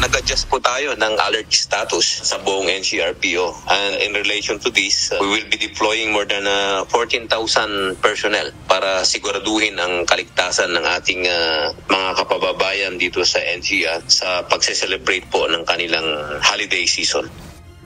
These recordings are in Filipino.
nag-adjust po tayo ng alert status sa buong NCRPO. And in relation to this, we will be deploying more than 14,000 personnel para siguraduhin ang kaligtasan ng ating mga kapababayan dito sa NCR sa pagse-celebrate po ng kanilang holiday season.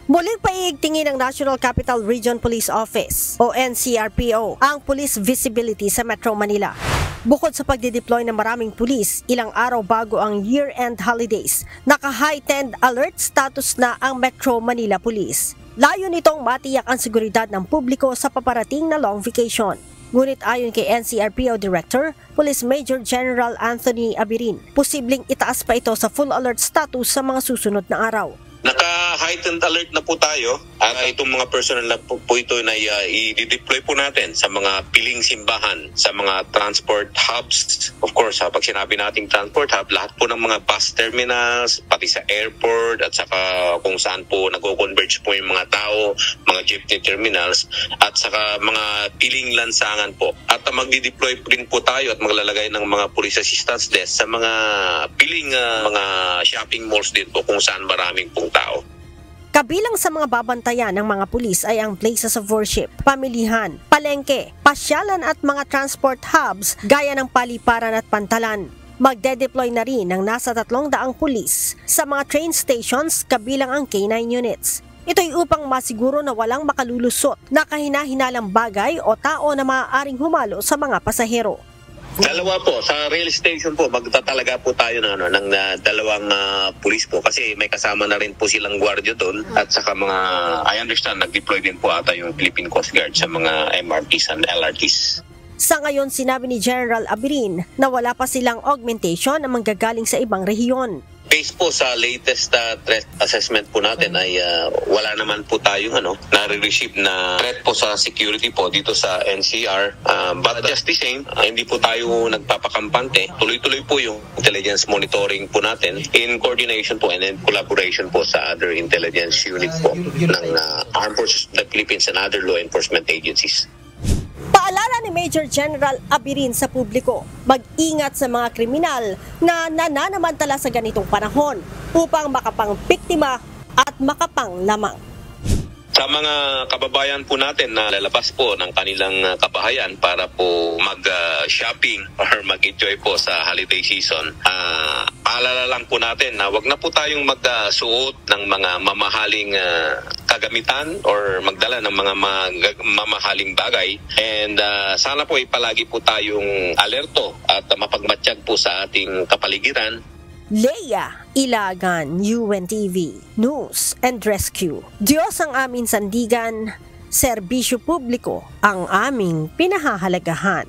Muling paiigtingin ng National Capital Region Police Office o NCRPO ang police visibility sa Metro Manila. Bukod sa pagdideploy ng maraming pulis, ilang araw bago ang year-end holidays, naka-heightened alert status na ang Metro Manila Police. Layo nitong matiyak ang seguridad ng publiko sa paparating na long vacation. Ngunit ayon kay NCRPO Director, Police Major General Anthony Abirin, posibleng itaas pa ito sa full alert status sa mga susunod na araw. Naka-heightened alert na po tayo at itong mga personnel na po ito na i-deploy po natin sa mga piling simbahan, sa mga transport hubs. Of course, pag sinabi nating transport hub, lahat po ng mga bus terminals, pati sa airport at saka kung saan po nag-converge po yung mga tao, mga jeepney terminals at saka mga piling lansangan po. At magdi-deploy rin po tayo at maglalagay ng mga police assistance desk sa mga piling mga shopping malls din po kung saan maraming pong tao. Kabilang sa mga babantayan ng mga pulis ay ang places of worship, pamilihan, palengke, pasyalan at mga transport hubs gaya ng Paliparan at Pantalan. Magde-deploy na rin ng nasa 300 pulis sa mga train stations kabilang ang K9 units. Ito'y upang masiguro na walang makalulusot na kahina-hinalang bagay o tao na maaaring humalo sa mga pasahero. Dalawa po, sa rail station po, magtatalaga po tayo ng dalawang pulis po kasi may kasama na rin po silang gwardiya doon at saka mga, I understand, nag-deploy din po ata yung Philippine Coast Guard sa mga MRTs and LRTs. Sa ngayon, sinabi ni General Abirin na wala pa silang augmentation na manggagaling sa ibang rehiyon. Based po sa latest threat assessment po natin ay wala naman po tayong nare-receive na threat po sa security po dito sa NCR. But just the same, hindi po tayo nagpapakampante. Tuloy-tuloy po yung intelligence monitoring po natin in coordination po and in collaboration po sa other intelligence unit po ng Armed Forces of the Philippines and other law enforcement agencies. Paalala ni Major General Abirin sa publiko, mag-ingat sa mga kriminal na nananamantala sa ganitong panahon upang makapang-biktima at makapang-lamang. Sa mga kababayan po natin na lalabas po ng kanilang kabahayan para po mag-shopping or mag-enjoy po sa holiday season, paalala lang po natin na wag na po tayong magsuot ng mga mamahaling kagamitan or magdala ng mga mamahaling bagay. And sana po palagi po tayong alerto at mapagmatsyag po sa ating kapaligiran. Leia Ilagan, UNTV News and Rescue. Diyos ang aming sandigan, serbisyo publiko ang aming pinahahalagahan.